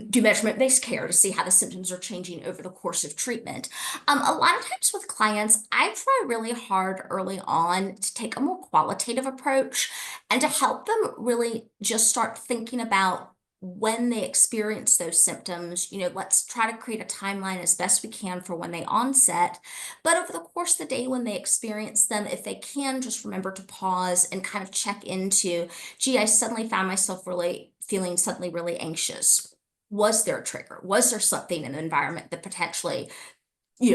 do measurement-based care to see how the symptoms are changing over the course of treatment. A lot of times with clients, I try really hard early on to take a more qualitative approach and to help them really just start thinking about when they experience those symptoms. Let's try to create a timeline as best we can for when they onset. But over the course of the day when they experience them, if they can just remember to pause and kind of check into, gee, I suddenly found myself feeling suddenly really anxious. Was there a trigger? Was there something in the environment that potentially,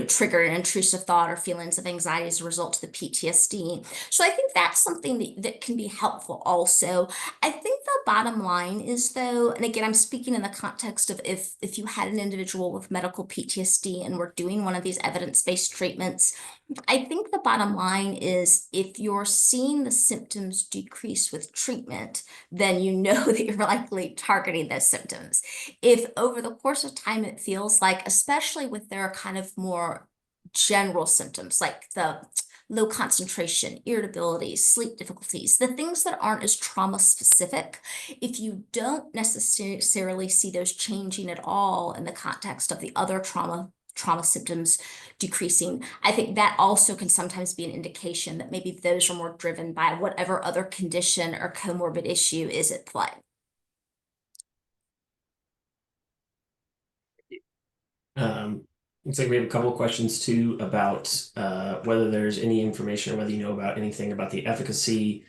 triggered an intrusive thought or feelings of anxiety as a result of the PTSD? So I think that's something that can be helpful also. I think the bottom line is though, and again, I'm speaking in the context of if you had an individual with medical PTSD and we're doing one of these evidence-based treatments, I think the bottom line is if you're seeing the symptoms decrease with treatment, then you know that you're likely targeting those symptoms. If over the course of time it feels like, especially with their kind of more general symptoms, like the low concentration, irritability, sleep difficulties, the things that aren't as trauma specific, if you don't necessarily see those changing at all in the context of the other trauma symptoms decreasing, I think that also can sometimes be an indication that maybe those are more driven by whatever other condition or comorbid issue is at play. Looks like we have a couple of questions too about whether there's any information or whether you know about anything about the efficacy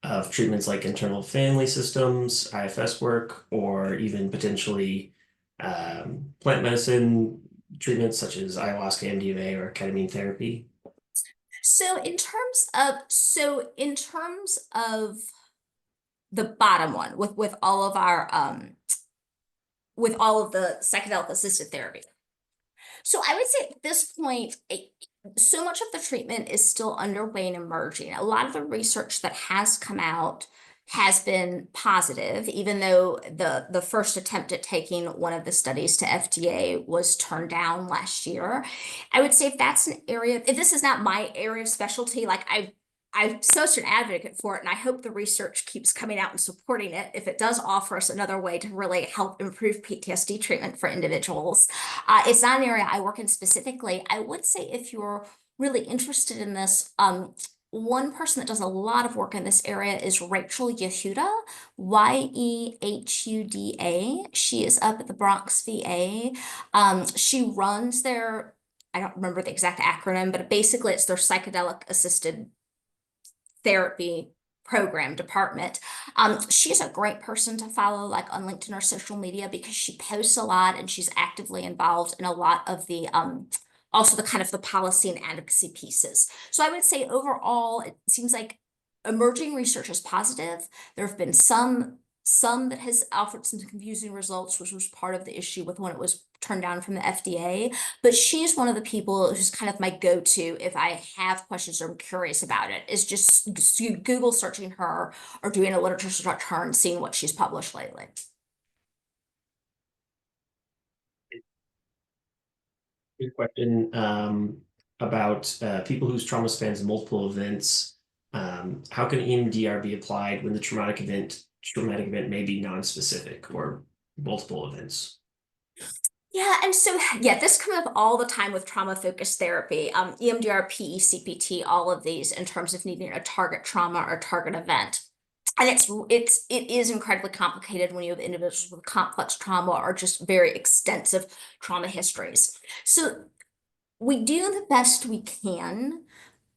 of treatments like internal family systems, IFS work, or even potentially plant medicine treatments such as ayahuasca, MDMA, or ketamine therapy. So in terms of the bottom one with all of our with all of the psychedelic assisted therapy. So I would say at this point, so much of the treatment is still underway and emerging. A lot of the research that has come out has been positive, even though the first attempt at taking one of the studies to FDA was turned down last year. I would say if that's an area, if this is not my area of specialty, like I'm such an advocate for it, and I hope the research keeps coming out and supporting it if it does offer us another way to really help improve PTSD treatment for individuals. It's not an area I work in specifically. I would say if you're really interested in this, one person that does a lot of work in this area is Rachel Yehuda, Yehuda. She is up at the Bronx VA. She runs their, I don't remember the exact acronym, but basically it's their psychedelic assisted therapy program department. She's a great person to follow, like on LinkedIn or social media, because she posts a lot and she's actively involved in a lot of the also the kind of the policy and advocacy pieces. So I would say overall, it seems like emerging research is positive. There have been some that has offered some confusing results, which was part of the issue with when it was turned down from the FDA. But she's one of the people who's kind of my go-to if I have questions or I'm curious about it, is just Google searching her or doing a literature search her and seeing what she's published lately. Good question about people whose trauma spans multiple events. How can EMDR be applied when the traumatic event may be non-specific or multiple events? Yeah, and so yeah, this comes up all the time with trauma-focused therapy, EMDR, PECPT, all of these in terms of needing a target trauma or target event. And it is incredibly complicated when you have individuals with complex trauma or just very extensive trauma histories. So we do the best we can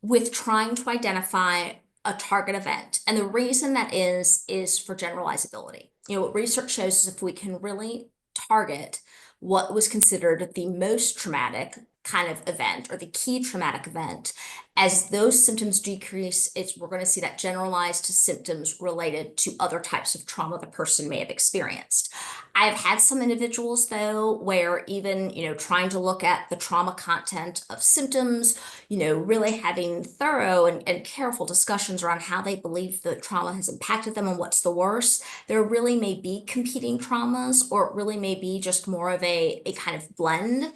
with trying to identify a target event. And the reason that is for generalizability. You know, what research shows is if we can really target what was considered the most traumatic kind of event or the key traumatic event, as those symptoms decrease, we're going to see that generalized to symptoms related to other types of trauma the person may have experienced. I've had some individuals though, where even, you know, trying to look at the trauma content of symptoms, you know, really having thorough and careful discussions around how they believe the trauma has impacted them and what's the worst. There really may be competing traumas, or it really may be just more of a kind of blend.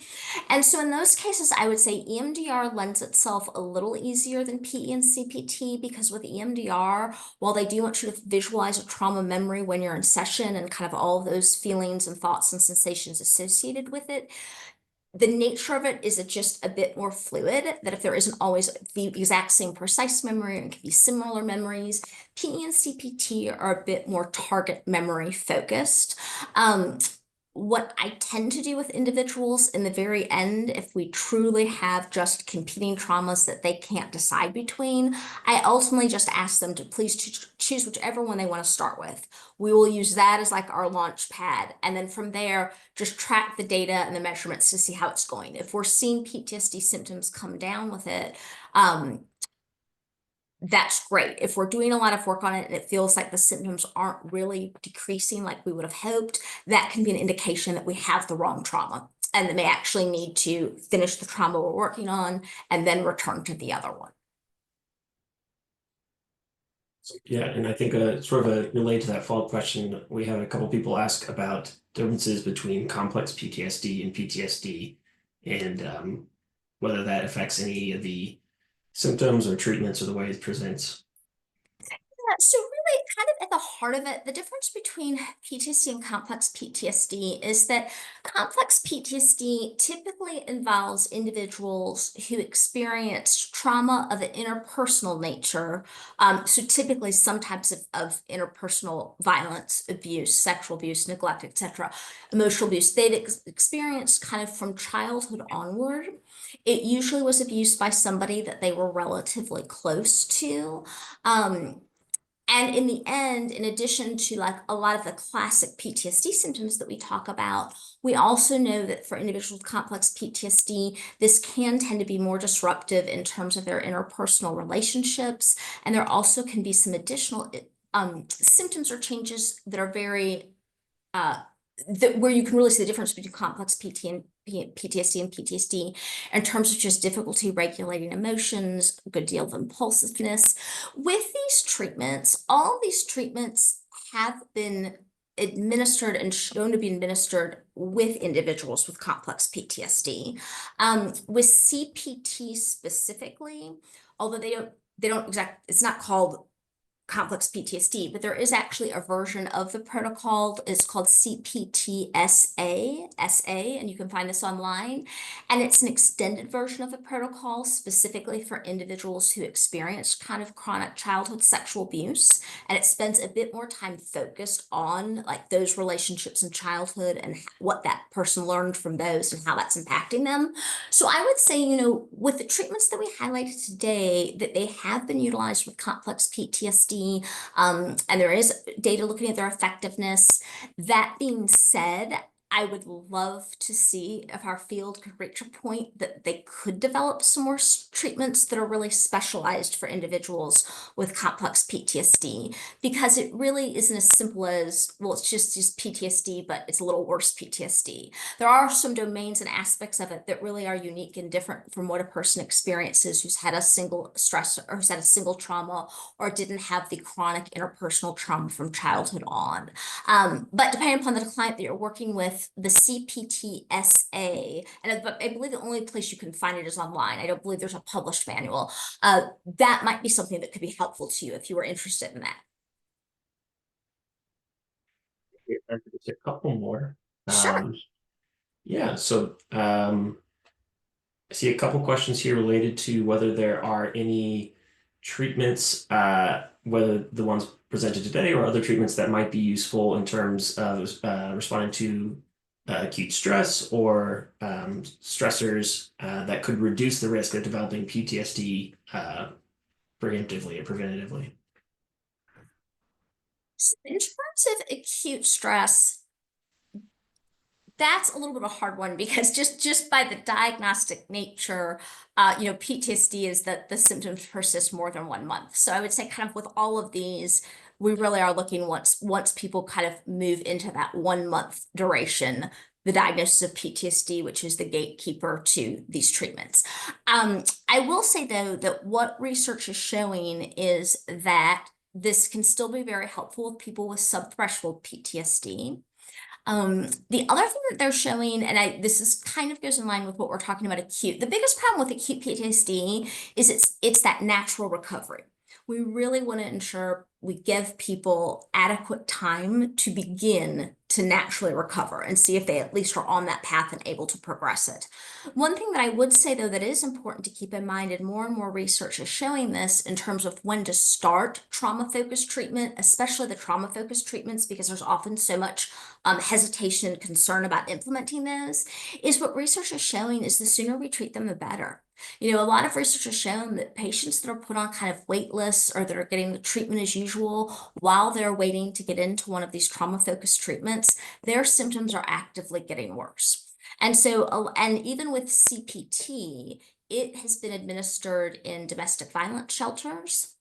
And so in those cases, I would say EMDR lends itself a little easier than PE and CPT, because with EMDR, while they do want you to visualize a trauma memory when you're in session and kind of all of those feelings and thoughts and sensations associated with it, the nature of it is just a bit more fluid, that if there isn't always the exact same precise memory, and it can be similar memories, PE and CPT are a bit more target memory focused. What I tend to do with individuals in the very end, if we truly have just competing traumas that they can't decide between, I ultimately just ask them to please choose whichever one they want to start with. We will use that as like our launch pad. And then from there, just track the data and the measurements to see how it's going. If we're seeing PTSD symptoms come down with it, that's great. If we're doing a lot of work on it and it feels like the symptoms aren't really decreasing like we would have hoped, that can be an indication that we have the wrong trauma and that may actually need to finish the trauma we're working on and then return to the other one. Yeah, and I think sort of a related to that follow-up question, we have a couple people ask about differences between complex PTSD and PTSD, and whether that affects any of the symptoms or treatments or the way it presents. Yeah, so really kind of at the heart of it, the difference between PTSD and complex PTSD is that complex PTSD typically involves individuals who experience trauma of an interpersonal nature. So typically some types of interpersonal violence, abuse, sexual abuse, neglect, etc., emotional abuse they've experienced kind of from childhood onward. It usually was abused by somebody that they were relatively close to. Um, and in the end, in addition to like a lot of the classic PTSD symptoms that we talk about, we also know that for individuals with complex PTSD, this can tend to be more disruptive in terms of their interpersonal relationships. And there also can be some additional symptoms or changes that are very uh, where you can really see the difference between complex PTSD and PTSD in terms of just difficulty regulating emotions, a good deal of impulsiveness. With these treatments, all these treatments have been administered and shown to be administered with individuals with complex PTSD. With CPT specifically, although they don't exact, it's not called complex PTSD, but there is actually a version of the protocol. It's called CPT-SA, and you can find this online. And it's an extended version of the protocol specifically for individuals who experience kind of chronic childhood sexual abuse. And it spends a bit more time focused on like those relationships in childhood and what that person learned from those and how that's impacting them. So I would say, with the treatments that we highlighted today, that they have been utilized with complex PTSD, and there is data looking at their effectiveness. That being said, I would love to see if our field could reach a point that they could develop some more treatments that are really specialized for individuals with complex PTSD, because it really isn't as simple as, well, it's just PTSD, but it's a little worse PTSD. There are some domains and aspects of it that really are unique and different from what a person experiences who's had a single stress or who's had a single trauma or didn't have the chronic interpersonal trauma from childhood on. But depending upon the client that you're working with, the CPTSA, and I believe the only place you can find it is online. I don't believe there's a published manual. That might be something that could be helpful to you if you were interested in that. Just a couple more. Sure. Yeah, so I see a couple questions here related to whether there are any treatments, whether the ones presented today or other treatments that might be useful in terms of responding to acute stress or stressors that could reduce the risk of developing PTSD preemptively or preventatively. So in terms of acute stress, that's a little bit of a hard one because just by the diagnostic nature, PTSD is that the symptoms persist more than 1 month. So I would say kind of with all of these, we really are looking once people kind of move into that 1 month duration, the diagnosis of PTSD, which is the gatekeeper to these treatments. I will say though that what research is showing is that this can still be very helpful with people with subthreshold PTSD. The other thing that they're showing, and this is kind of goes in line with what we're talking about acute. The biggest problem with acute PTSD is it's that natural recovery. We really want to ensure we give people adequate time to begin to naturally recover and see if they at least are on that path and able to progress it. One thing that I would say, though, that is important to keep in mind, and more research is showing this in terms of when to start trauma-focused treatment, especially the trauma-focused treatments, because there's often so much hesitation and concern about implementing those, is what research is showing is the sooner we treat them, the better. A lot of research has shown that patients that are put on kind of wait lists or that are getting the treatment as usual while they're waiting to get into one of these trauma-focused treatments, their symptoms are actively getting worse. And so, and even with CPT, it has been administered in domestic violence shelters.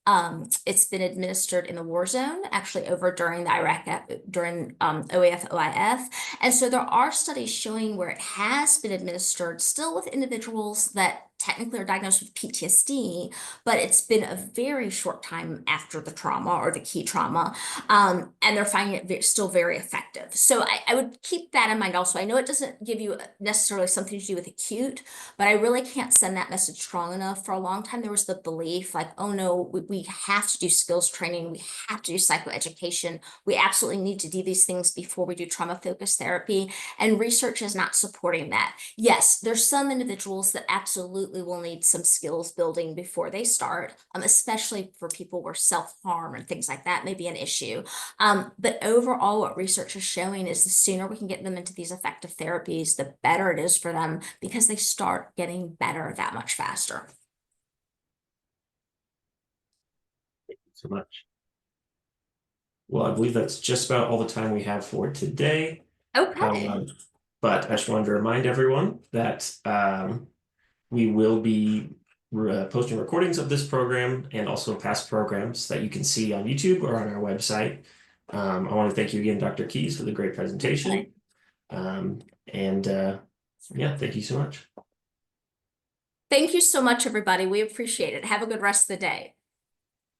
It's been administered in the war zone, actually over during the during OAF, OIF. And so there are studies showing where it has been administered still with individuals that technically are diagnosed with PTSD, but it's been a very short time after the trauma or the key trauma. And they're finding it still very effective. So I would keep that in mind also. I know it doesn't give you necessarily something to do with acute, but I really can't send that message strong enough. For a long time, there was the belief like, oh no, we have to do skills training. We have to do psychoeducation. We absolutely need to do these things before we do trauma-focused therapy. And research is not supporting that. Yes, there's some individuals that absolutely will need some skills building before they start, especially for people where self-harm and things like that may be an issue. But overall, what research is showing is the sooner we can get them into these effective therapies, the better it is for them because they start getting better that much faster. So much. Well, I believe that's just about all the time we have for today. Okay. But I just wanted to remind everyone that we will be posting recordings of this program and also past programs that you can see on YouTube or on our website. I want to thank you again, Dr. Keys, for the great presentation. Yeah, thank you so much. Thank you so much, everybody. We appreciate it. Have a good rest of the day.